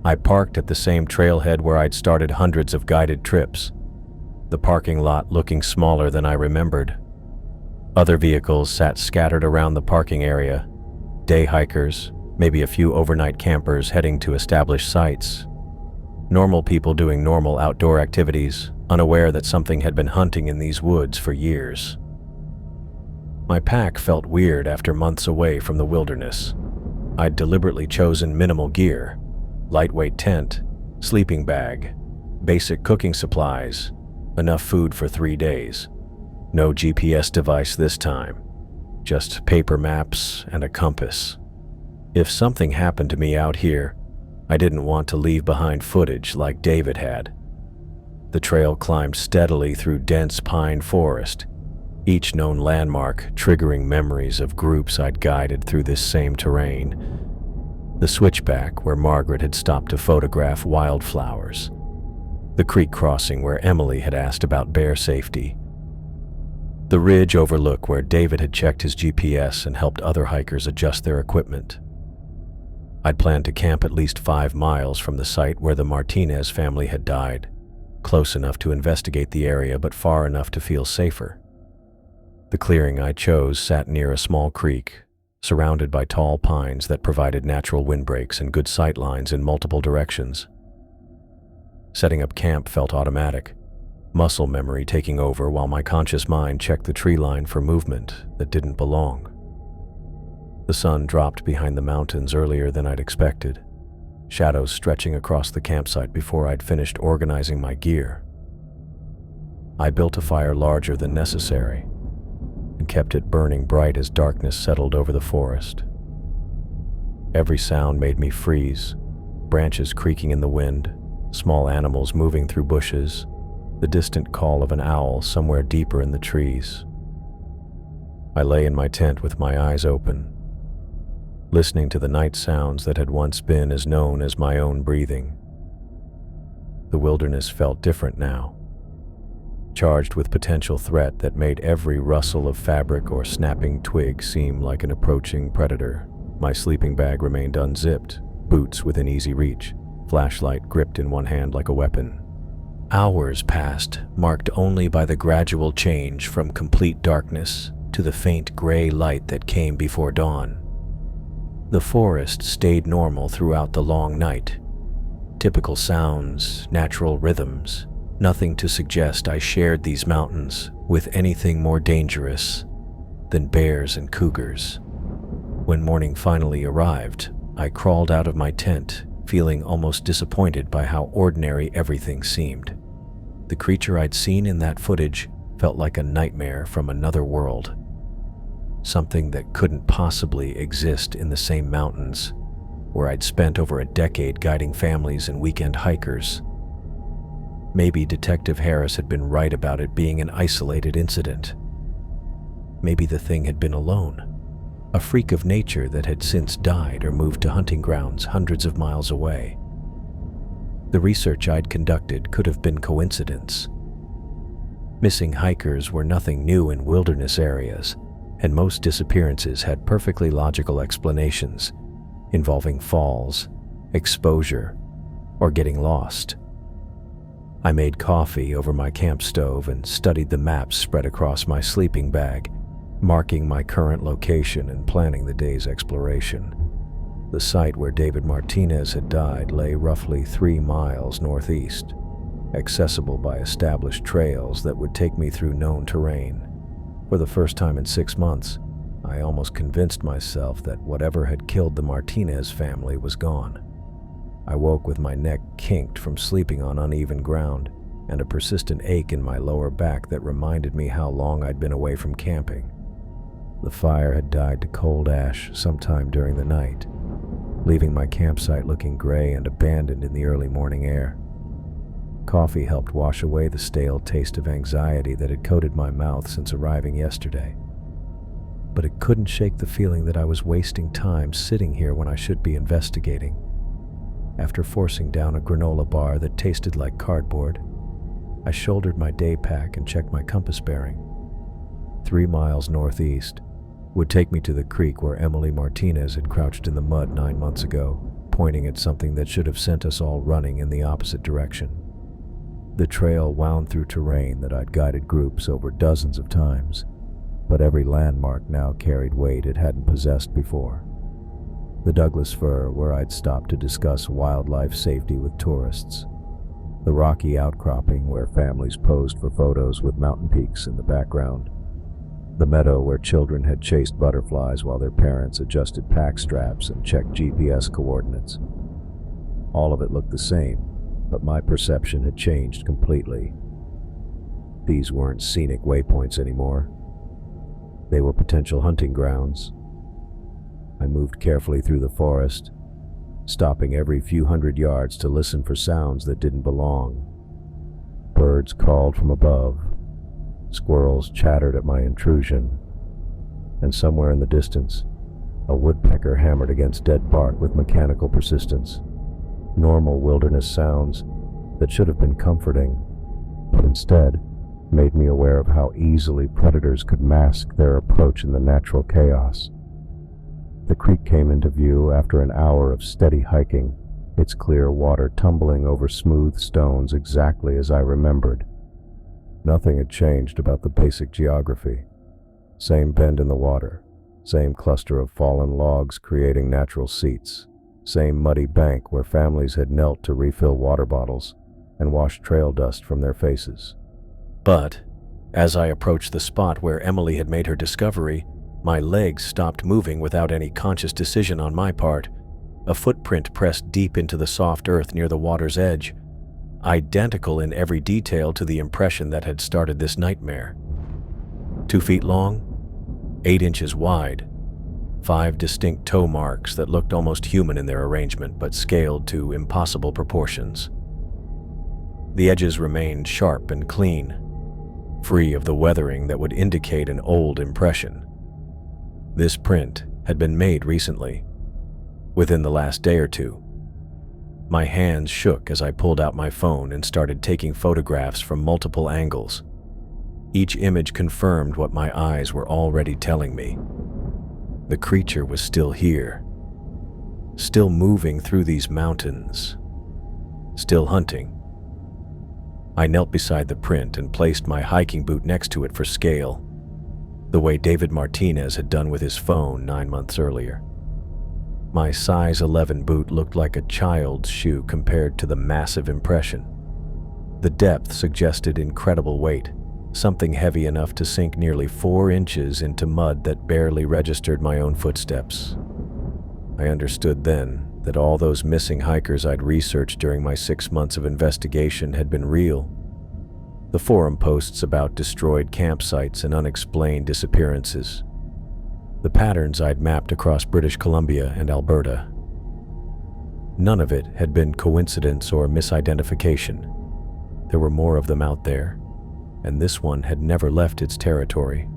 I parked at the same trailhead where I'd started hundreds of guided trips, the parking lot looking smaller than I remembered. Other vehicles sat scattered around the parking area, day hikers, maybe a few overnight campers heading to established sites. Normal people doing normal outdoor activities, unaware that something had been hunting in these woods for years. My pack felt weird after months away from the wilderness. I'd deliberately chosen minimal gear: lightweight tent, sleeping bag, basic cooking supplies, enough food for 3 days. No GPS device this time, just paper maps and a compass. If something happened to me out here, I didn't want to leave behind footage like David had. The trail climbed steadily through dense pine forest, each known landmark triggering memories of groups I'd guided through this same terrain. The switchback where Margaret had stopped to photograph wildflowers. The creek crossing where Emily had asked about bear safety. The ridge overlooked where David had checked his GPS and helped other hikers adjust their equipment. I'd planned to camp at least 5 miles from the site where the Martinez family had died, close enough to investigate the area but far enough to feel safer. The clearing I chose sat near a small creek, surrounded by tall pines that provided natural windbreaks and good sight lines in multiple directions. Setting up camp felt automatic, muscle memory taking over while my conscious mind checked the tree line for movement that didn't belong. The sun dropped behind the mountains earlier than I'd expected, shadows stretching across the campsite before I'd finished organizing my gear. I built a fire larger than necessary and kept it burning bright as darkness settled over the forest. Every sound made me freeze, branches creaking in the wind, small animals moving through bushes, the distant call of an owl somewhere deeper in the trees. I lay in my tent with my eyes open, listening to the night sounds that had once been as known as my own breathing. The wilderness felt different now, charged with potential threat that made every rustle of fabric or snapping twig seem like an approaching predator. My sleeping bag remained unzipped, boots within easy reach, flashlight gripped in one hand like a weapon. Hours passed, marked only by the gradual change from complete darkness to the faint gray light that came before dawn. The forest stayed normal throughout the long night. Typical sounds, natural rhythms, nothing to suggest I shared these mountains with anything more dangerous than bears and cougars. When morning finally arrived, I crawled out of my tent, feeling almost disappointed by how ordinary everything seemed. The creature I'd seen in that footage felt like a nightmare from another world. Something that couldn't possibly exist in the same mountains where I'd spent over a decade guiding families and weekend hikers. Maybe Detective Harris had been right about it being an isolated incident. Maybe the thing had been alone, a freak of nature that had since died or moved to hunting grounds hundreds of miles away. The research I'd conducted could have been coincidence. Missing hikers were nothing new in wilderness areas, and most disappearances had perfectly logical explanations involving falls, exposure, or getting lost. I made coffee over my camp stove and studied the maps spread across my sleeping bag, marking my current location and planning the day's exploration. The site where David Martinez had died lay roughly 3 miles northeast, accessible by established trails that would take me through known terrain. For the first time in 6 months, I almost convinced myself that whatever had killed the Martinez family was gone. I woke with my neck kinked from sleeping on uneven ground and a persistent ache in my lower back that reminded me how long I'd been away from camping. The fire had died to cold ash sometime during the night, leaving my campsite looking gray and abandoned in the early morning air. Coffee helped wash away the stale taste of anxiety that had coated my mouth since arriving yesterday. But it couldn't shake the feeling that I was wasting time sitting here when I should be investigating. After forcing down a granola bar that tasted like cardboard, I shouldered my day pack and checked my compass bearing. 3 miles northeast would take me to the creek where Emily Martinez had crouched in the mud 9 months ago, pointing at something that should have sent us all running in the opposite direction. The trail wound through terrain that I'd guided groups over dozens of times, but every landmark now carried weight it hadn't possessed before. The Douglas Fir, where I'd stopped to discuss wildlife safety with tourists. The rocky outcropping where families posed for photos with mountain peaks in the background. The meadow where children had chased butterflies while their parents adjusted pack straps and checked GPS coordinates. All of it looked the same, but my perception had changed completely. These weren't scenic waypoints anymore. They were potential hunting grounds. I moved carefully through the forest, stopping every few hundred yards to listen for sounds that didn't belong. Birds called from above, squirrels chattered at my intrusion, and somewhere in the distance, a woodpecker hammered against dead bark with mechanical persistence. Normal wilderness sounds that should have been comforting, but instead made me aware of how easily predators could mask their approach in the natural chaos. The creek came into view after an hour of steady hiking, its clear water tumbling over smooth stones exactly as I remembered. Nothing had changed about the basic geography. Same bend in the water, same cluster of fallen logs creating natural seats, same muddy bank where families had knelt to refill water bottles and wash trail dust from their faces. But, as I approached the spot where Emily had made her discovery, my legs stopped moving without any conscious decision on my part. A footprint pressed deep into the soft earth near the water's edge, identical in every detail to the impression that had started this nightmare. 2 feet long, 8 inches wide, 5 distinct toe marks that looked almost human in their arrangement but scaled to impossible proportions. The edges remained sharp and clean, free of the weathering that would indicate an old impression. This print had been made recently, within the last day or two. My hands shook as I pulled out my phone and started taking photographs from multiple angles. Each image confirmed what my eyes were already telling me. The creature was still here, still moving through these mountains, still hunting. I knelt beside the print and placed my hiking boot next to it for scale, the way David Martinez had done with his phone 9 months earlier. My size 11 boot looked like a child's shoe compared to the massive impression. The depth suggested incredible weight, something heavy enough to sink nearly 4 inches into mud that barely registered my own footsteps. I understood then that all those missing hikers I'd researched during my 6 months of investigation had been real. The forum posts about destroyed campsites and unexplained disappearances. The patterns I'd mapped across British Columbia and Alberta. None of it had been coincidence or misidentification. There were more of them out there, and this one had never left its territory.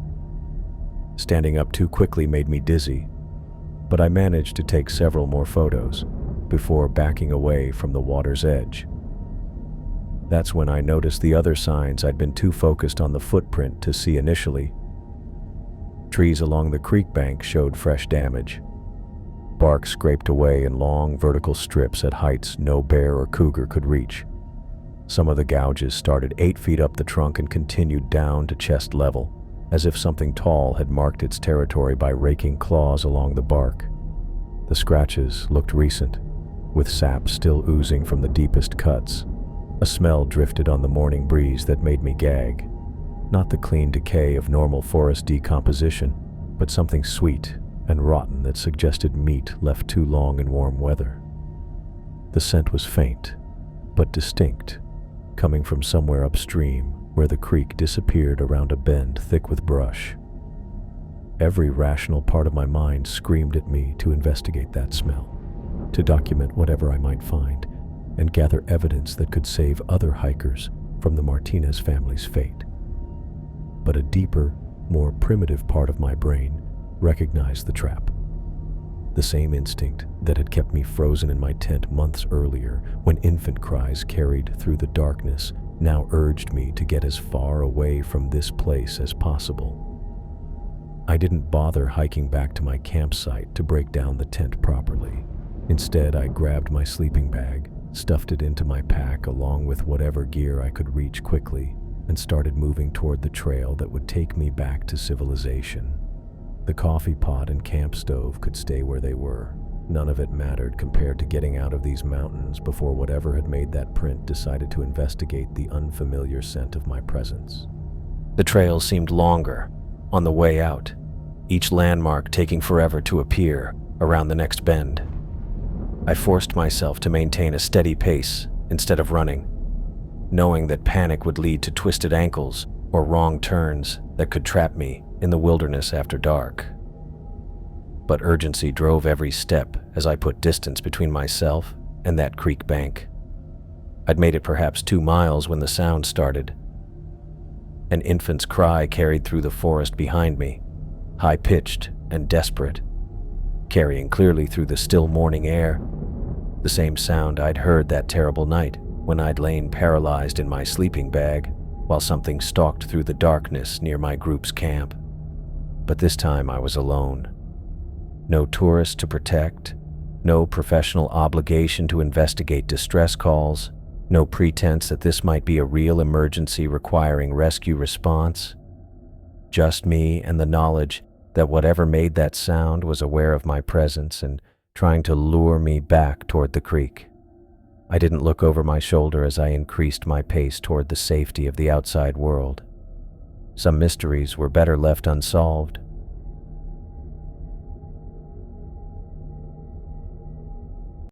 Standing up too quickly made me dizzy, but I managed to take several more photos before backing away from the water's edge. That's when I noticed the other signs I'd been too focused on the footprint to see initially. Trees along the creek bank showed fresh damage. Bark scraped away in long vertical strips at heights no bear or cougar could reach. Some of the gouges started 8 feet up the trunk and continued down to chest level, as if something tall had marked its territory by raking claws along the bark. The scratches looked recent, with sap still oozing from the deepest cuts. A smell drifted on the morning breeze that made me gag. Not the clean decay of normal forest decomposition, but something sweet and rotten that suggested meat left too long in warm weather. The scent was faint, but distinct, coming from somewhere upstream where the creek disappeared around a bend thick with brush. Every rational part of my mind screamed at me to investigate that smell, to document whatever I might find, and gather evidence that could save other hikers from the Martinez family's fate. But a deeper, more primitive part of my brain recognized the trap. The same instinct that had kept me frozen in my tent months earlier when infant cries carried through the darkness now urged me to get as far away from this place as possible. I didn't bother hiking back to my campsite to break down the tent properly. Instead, I grabbed my sleeping bag, stuffed it into my pack along with whatever gear I could reach quickly, and started moving toward the trail that would take me back to civilization. The coffee pot and camp stove could stay where they were. None of it mattered compared to getting out of these mountains before whatever had made that print decided to investigate the unfamiliar scent of my presence. The trail seemed longer on the way out, each landmark taking forever to appear around the next bend. I forced myself to maintain a steady pace instead of running, knowing that panic would lead to twisted ankles or wrong turns that could trap me in the wilderness after dark. But urgency drove every step as I put distance between myself and that creek bank. I'd made it perhaps 2 miles when the sound started. An infant's cry carried through the forest behind me, high-pitched and desperate, carrying clearly through the still morning air, the same sound I'd heard that terrible night when I'd lain paralyzed in my sleeping bag. while something stalked through the darkness near my group's camp. But this time I was alone. No tourist to protect, no professional obligation to investigate distress calls, no pretense that this might be a real emergency requiring rescue response. Just me and the knowledge that whatever made that sound was aware of my presence and trying to lure me back toward the creek. I didn't look over my shoulder as I increased my pace toward the safety of the outside world. Some mysteries were better left unsolved,